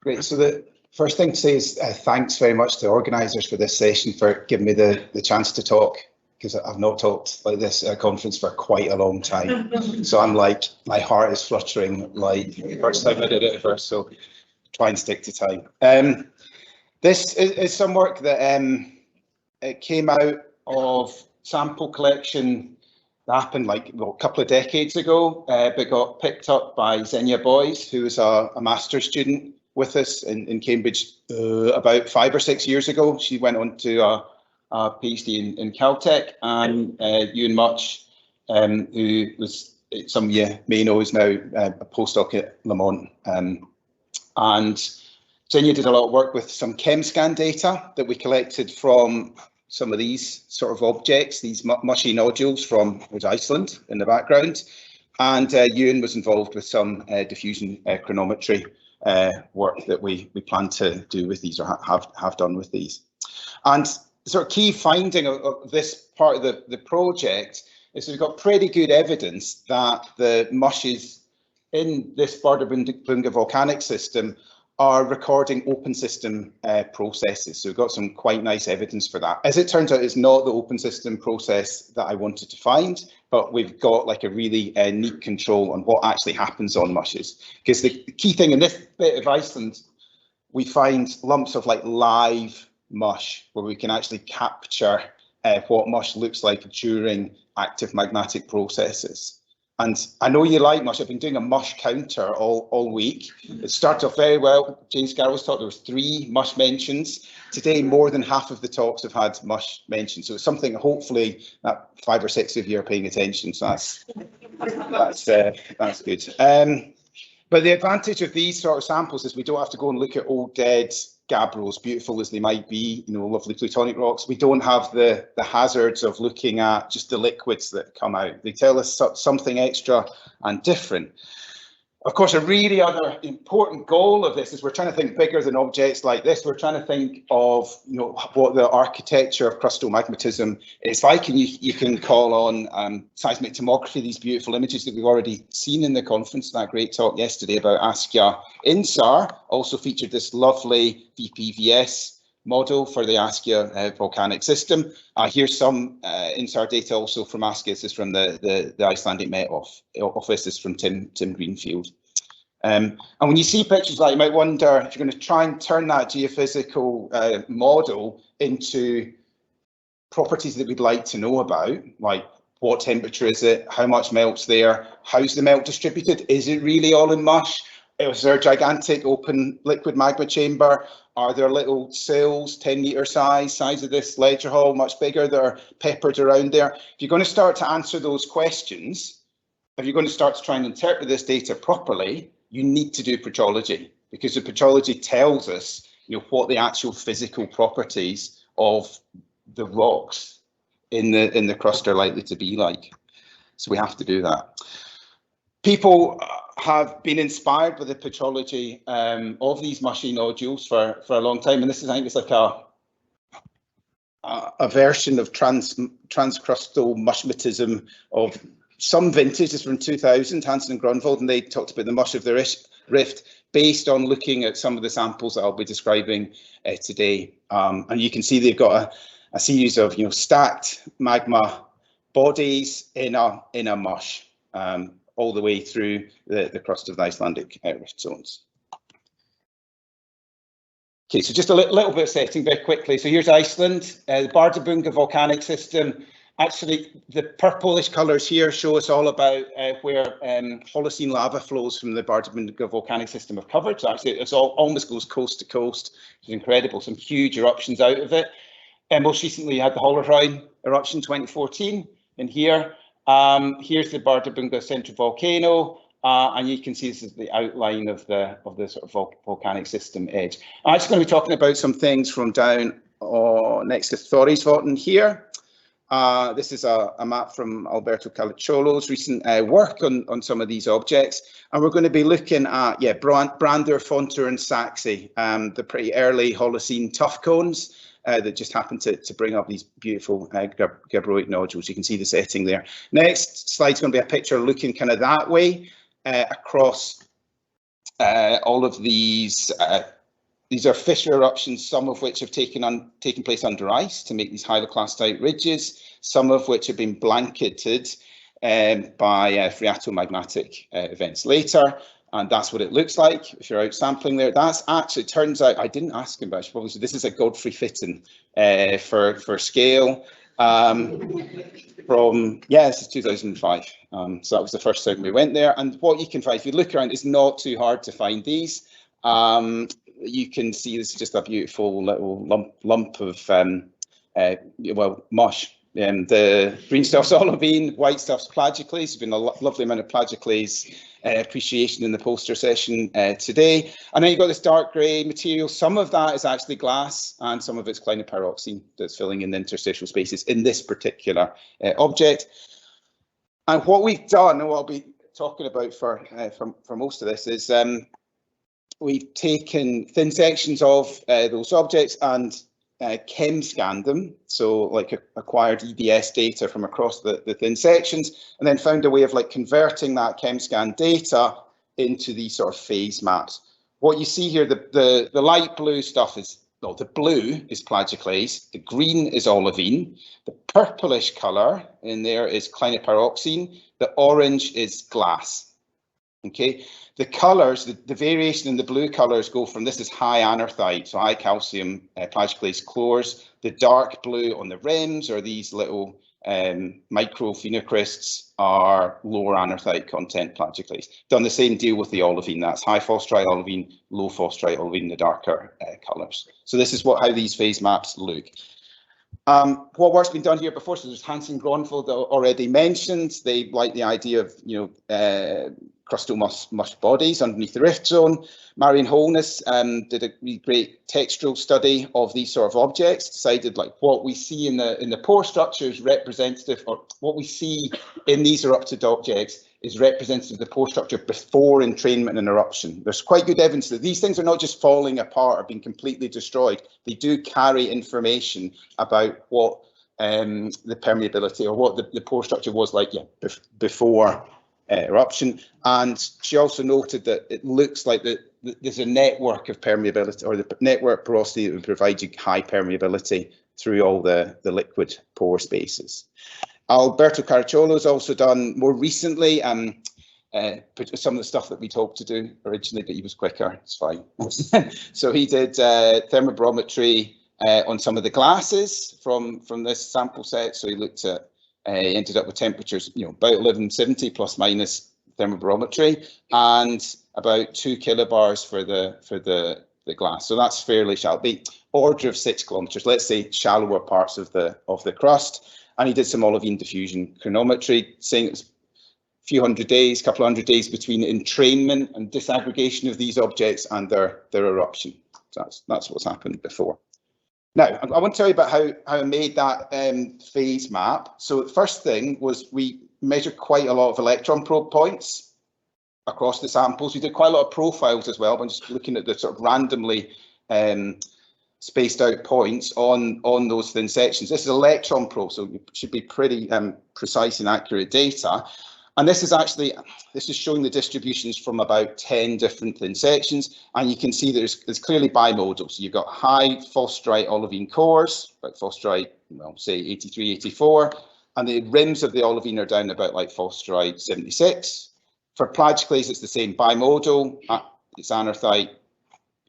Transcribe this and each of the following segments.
Great. So the first thing to say is thanks very much to the organisers for this session for giving me the chance to talk, because I've not talked like this at a conference for quite a long time. So I'm like, my heart is fluttering like the first time I did it ever, so try and stick to time. This is some work that it came out of sample collection that happened like a couple of decades ago, but got picked up by Xenia Boys, who was a master's student with us in Cambridge about 5 or 6 years ago. She went on to a PhD in Caltech, and Ewan Much, who was, some of you may know, is now a postdoc at Lamont. And Xenia did a lot of work with some ChemScan data that we collected from some of these sort of objects, these mushy nodules from Iceland in the background. And Ewan was involved with some diffusion chronometry work that we plan to do with these, or have done with these. And the sort of key finding of this part of the project is we've got pretty good evidence that the mushes in this Bárðarbunga volcanic system are recording open system processes. So we've got some quite nice evidence for that. As it turns out, it's not the open system process that I wanted to find, but we've got like a really neat control on what actually happens on mushes. Because the key thing in this bit of Iceland, we find lumps of like live mush where we can actually capture what mush looks like during active magmatic processes. And I know you like mush. I've been doing a mush counter all week. It started off very well. James Garrow's talk, there was 3 mush mentions. Today, more than half of the talks have had mush mentions. So it's something, hopefully, that 5 or 6 of you are paying attention. So that's good. But the advantage of these sort of samples is we don't have to go and look at old dead gabbros, beautiful as they might be, you know, lovely plutonic rocks. We don't have the hazards of looking at just the liquids that come out. They tell us something extra and different. Of course, a really other important goal of this is we're trying to think bigger than objects like this. We're trying to think of, you know, what the architecture of crustal magmatism is like, and you can call on seismic tomography, these beautiful images that we've already seen in the conference. That great talk yesterday about Askja INSAR also featured this lovely VPVS model for the Askja volcanic system. Here's some INSAR data also from Askja. This is from the Icelandic Met Office. This is from Tim Greenfield. And when you see pictures like, you might wonder if you're going to try and turn that geophysical model into properties that we'd like to know about, like what temperature is it, how much melts there, how's the melt distributed, is it really all in mush? Is there a gigantic open liquid magma chamber? Are there little cells, 10-metre size of this ledger hall, much bigger, that are peppered around there? If you're going to start to answer those questions, if you're going to start to try and interpret this data properly, you need to do petrology, because the petrology tells us, you know, what the actual physical properties of the rocks in the crust are likely to be like. So we have to do that. People have been inspired by the petrology of these mushy nodules for a long time, and this is, I think, it's like a version of transcrustal mushmatism of some vintage. Is from 2000, Hansen and Grunwald, and they talked about the mush of the rift based on looking at some of the samples that I'll be describing today. And you can see they've got a series of, you know, stacked magma bodies in a mush, all the way through the crust of the Icelandic rift zones. Okay, so just a little bit of setting very quickly. So here's Iceland, the Bárðarbunga volcanic system. Actually, the purplish colours here show us all about where Holocene lava flows from the Bárðarbunga volcanic system have covered. So actually, it almost goes coast to coast, which is incredible. Some huge eruptions out of it. And most recently, you had the Hólmshraun eruption 2014 in here. Here's the Bárðarbunga central volcano, and you can see this is the outline of the sort of volcanic system edge. I'm actually going to be talking about some things from down next to Thorisvatn here. This is a map from Alberto Caliccio's recent work on some of these objects, and we're going to be looking at Brandur, Fonter, and Saxey, the pretty early Holocene tuff cones. That just happen to bring up these beautiful gabbroic nodules. You can see the setting there. Next slide's going to be a picture looking kind of that way across All of these are fissure eruptions, some of which have taken place under ice to make these hyaloclastite ridges, some of which have been blanketed by phreatomagmatic events later. And that's what it looks like if you're out sampling there. That's actually, turns out, I didn't ask him, but I should probably say this is a Godfrey Fitton for scale from, yeah, this is 2005. So that was the first time we went there. And what you can find, if you look around, it's not too hard to find these. You can see this is just a beautiful little lump of, well, mush. The green stuff's olivine, white stuff's plagioclase. There's been a lovely amount of plagioclase appreciation in the poster session today. And then you've got this dark grey material. Some of that is actually glass and some of it's clinopyroxene that's filling in the interstitial spaces in this particular object. And what we've done, and what I'll be talking about for most of this, is we've taken thin sections of those objects and chem scanned them, so like acquired EBS data from across the thin sections, and then found a way of like converting that chem scan data into these sort of phase maps. What you see here, the light blue stuff is, well, the blue is plagioclase, the green is olivine, the purplish colour in there is clinopyroxene, the orange is glass. Okay, the colours, the variation in the blue colours go from, this is high anorthite, so high calcium plagioclase chlores. The dark blue on the rims, or these little microphenocrysts, are lower anorthite content plagioclase. Done the same deal with the olivine, that's high phosphorite olivine, low phosphorite olivine, the darker colours. So this is how these phase maps look. What work's been done here before, so there's Hansen Gronfeld already mentioned. They like the idea of, crustal mush bodies underneath the rift zone. Marion Holness did a really great textural study of these sort of objects, decided like what we see in the pore structure is representative, or what we see in these erupted objects is representative of the pore structure before entrainment and eruption. There's quite good evidence that these things are not just falling apart or being completely destroyed. They do carry information about what the permeability, or what the pore structure was like before eruption. And she also noted that it looks like there's a network of permeability, or the network porosity that would provide you high permeability through all the liquid pore spaces. Alberto Caracciolo has also done more recently some of the stuff that we'd hoped to do originally, but he was quicker, it's fine. So he did thermobrometry on some of the glasses from this sample set. So he looked at, he ended up with temperatures, about 1170 plus minus thermobrometry, and about 2 kilobars for the glass. So that's fairly shallow, be order of 6 kilometers, let's say shallower parts of the crust. And he did some olivine diffusion chronometry, saying it's a few hundred days, couple of hundred days between entrainment and disaggregation of these objects and their eruption. So that's what's happened before. Now, I want to tell you about how I made that phase map. So the first thing was we measured quite a lot of electron probe points across the samples. We did quite a lot of profiles as well, but I'm just looking at the sort of randomly spaced out points on those thin sections. This is electron probe, so it should be pretty precise and accurate data. And this is showing the distributions from about 10 different thin sections, and you can see there's clearly bimodal. So you've got high phosphorite olivine cores, like phosphorite, well, say 83, 84, and the rims of the olivine are down about like phosphorite 76. For plagioclase, it's the same bimodal. It's anorthite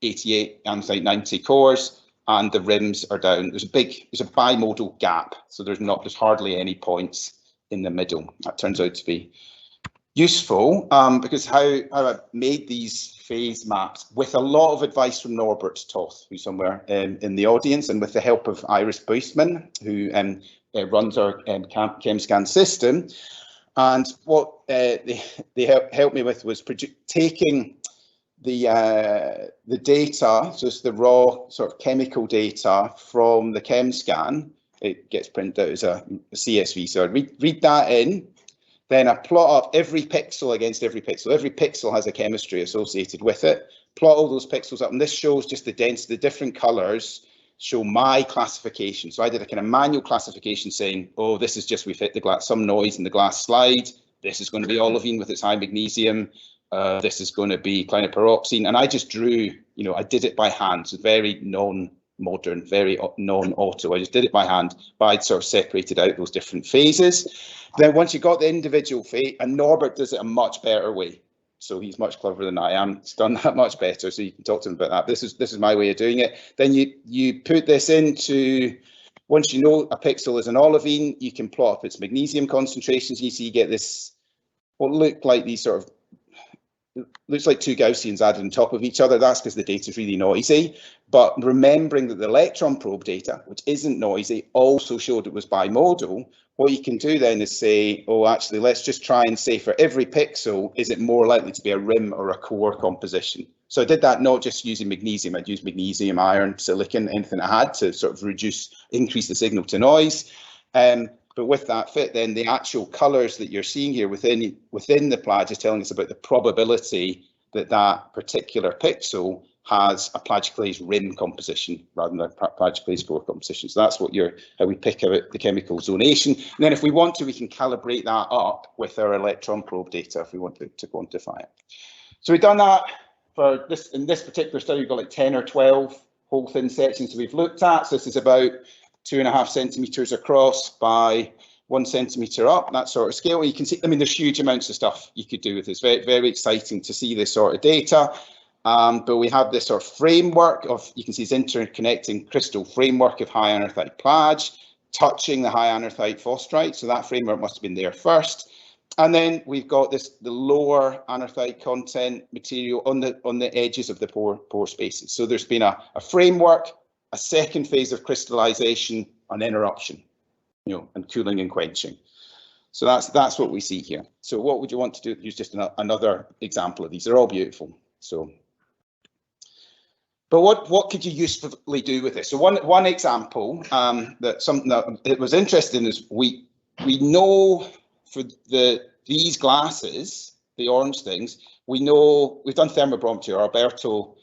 88, anorthite 90 cores, and the rims are down. There's a bimodal gap, so there's hardly any points in the middle. That turns out to be useful because how I made these phase maps with a lot of advice from Norbert Toth, who's somewhere in the audience, and with the help of Iris Buisman, who runs our ChemScan system. And what they helped me with was taking the data, so it's the raw sort of chemical data from the ChemScan. It gets printed out as a CSV, so I read that in, then I plot up every pixel against every pixel. Every pixel has a chemistry associated with it. Plot all those pixels up, and this shows just the density. The different colours show my classification. So I did a kind of manual classification saying, oh, this is just, we've hit the glass, some noise in the glass slide. This is going to be olivine with its high magnesium. this is going to be clinopyroxene, and I just drew, I did it by hand, so very non-modern, very non-auto. I just did it by hand, but I'd sort of separated out those different phases. Then once you got the individual phase, and Norbert does it a much better way. So he's much cleverer than I am. He's done that much better. So you can talk to him about that. This is my way of doing it. Then you put this into, once you know a pixel is an olivine, you can plot up its magnesium concentrations. You see you get this, what look like these sort of, looks like two Gaussians added on top of each other. That's because the data is really noisy. But remembering that the electron probe data, which isn't noisy, also showed it was bimodal, what you can do then is say, oh, actually, let's just try and say for every pixel, is it more likely to be a rim or a core composition? So I did that not just using magnesium, I'd use magnesium, iron, silicon, anything I had to sort of increase the signal to noise. But with that fit, then the actual colours that you're seeing here within the plage is telling us about the probability that that particular pixel has a plagioclase rim composition rather than a plagioclase core composition. So that's how we pick out the chemical zonation. And then if we want to, we can calibrate that up with our electron probe data if we want to quantify it. So we've done that for this. In this particular study, we've got like 10 or 12 whole thin sections we've looked at. So this is about 2.5 centimetres across by 1 centimetre up, that sort of scale. You can see, I mean, there's huge amounts of stuff you could do with this. Very, very exciting to see this sort of data. But we have this sort of framework of, you can see this interconnecting crystal framework of high anorthite plage touching the high anorthite phosphrite. So that framework must have been there first. And then we've got the lower anorthite content material on the edges of the pore spaces. So there's been a framework, a second phase of crystallization, an interruption, and cooling and quenching. So that's what we see here. So what would you want to do? Use just another example of these. They're all beautiful. So, but what could you usefully do with this? So one example that something that it was interesting in is we know for these glasses, the orange things, we know we've done thermobrometry. Alberto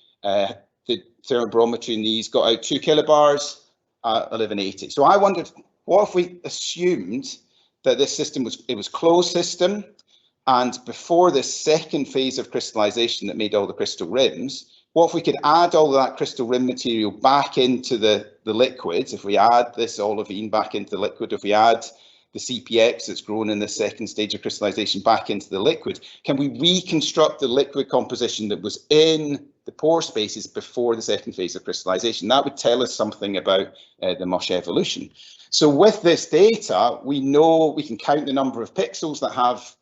did thermobrometry in these, got out 2 kilobars at 1180. So I wondered, what if we assumed that this system was closed system, and before this second phase of crystallization that made all the crystal rims, what if we could add all of that crystal rim material back into the liquids? If we add this olivine back into the liquid, if we add the CPX that's grown in the second stage of crystallization back into the liquid, can we reconstruct the liquid composition that was in the pore spaces before the second phase of crystallization? That would tell us something about the Mush evolution. So with this data, we know we can count the number of pixels that have,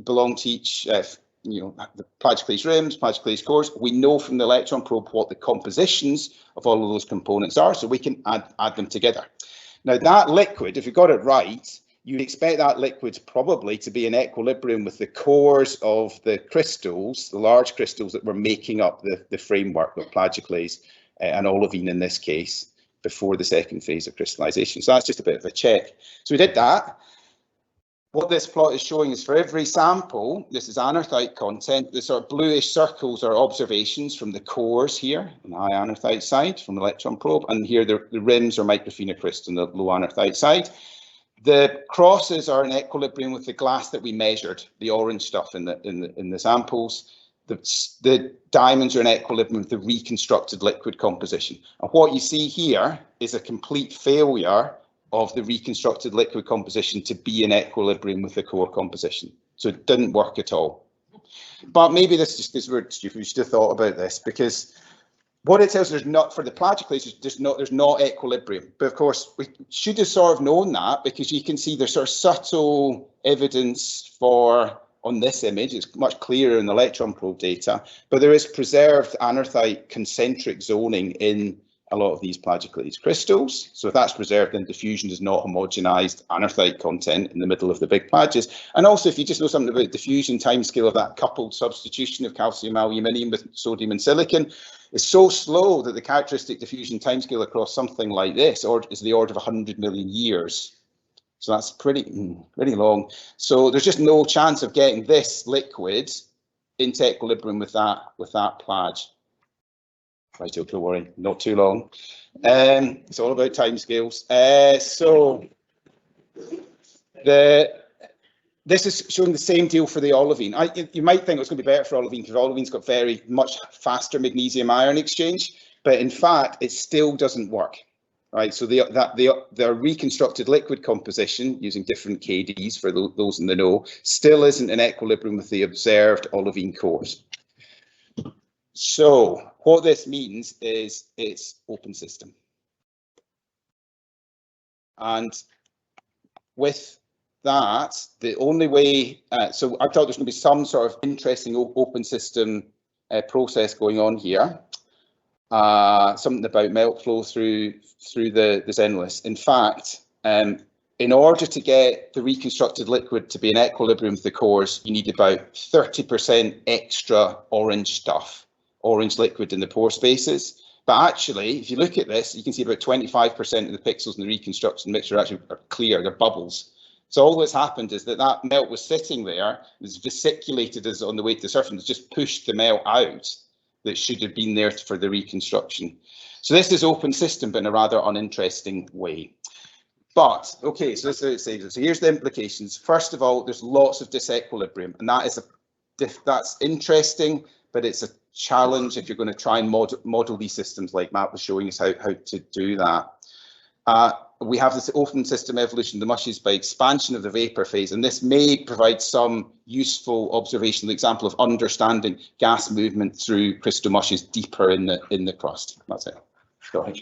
belong to each, the plagioclase rims, plagioclase cores. We know from the electron probe what the compositions of all of those components are, so we can add them together. Now that liquid, if you got it right, you'd expect that liquid probably to be in equilibrium with the cores of the crystals, the large crystals that were making up the framework of plagioclase and olivine in this case, before the second phase of crystallization. So that's just a bit of a check. So we did that. What this plot is showing is for every sample, this is anorthite content, the sort of bluish circles are observations from the cores here on the high anorthite side from the electron probe, and here the rims are microphenocryst on the low anorthite side. The crosses are in equilibrium with the glass that we measured, the orange stuff in the samples. The diamonds are in equilibrium with the reconstructed liquid composition. And what you see here is a complete failure of the reconstructed liquid composition to be in equilibrium with the core composition. So it didn't work at all. But maybe this is just because we're stupid, we should have thought about this, because what it tells us, there's not, for the plagioclase, there's not equilibrium. But of course, we should have sort of known that, because you can see there's sort of subtle evidence for, on this image, it's much clearer in the electron probe data, but there is preserved anorthite concentric zoning in a lot of these plagioclase crystals. So if that's preserved, then diffusion does not homogenized anorthite content in the middle of the big plages. And also, if you just know something about diffusion timescale of that coupled substitution of calcium aluminium with sodium and silicon, it's so slow that the characteristic diffusion timescale across something like this is the order of 100 million years. So that's pretty long. So there's just no chance of getting this liquid into equilibrium with that plage. Right, don't worry, not too long. It's all about timescales. So this is showing the same deal for the olivine. You might think it's going to be better for olivine because olivine's got very much faster magnesium iron exchange, but in fact, it still doesn't work. Right, so the reconstructed liquid composition using different KDs for those in the know still isn't in equilibrium with the observed olivine cores. So what this means is it's open system. And with that, the only way, so I thought there's going to be some sort of interesting open system process going on here. Something about melt flow through the xenoliths. In fact, in order to get the reconstructed liquid to be in equilibrium with the cores, you need about 30% extra orange stuff, orange liquid in the pore spaces. But actually, if you look at this, you can see about 25% of the pixels in the reconstruction mixture actually are clear, they're bubbles. So all that's happened is that melt was sitting there, was vesiculated as on the way to the surface, and just pushed the melt out that should have been there for the reconstruction. So this is open system, but in a rather uninteresting way. But, okay, so this is what it says. So here's the implications. First of all, there's lots of disequilibrium, and that's interesting, but it's a challenge if you're going to try and model these systems like Matt was showing us how to do that. We have this open system evolution, the mushes by expansion of the vapor phase, and this may provide some useful observational example of understanding gas movement through crystal mushes deeper in the crust. That's it. Go ahead.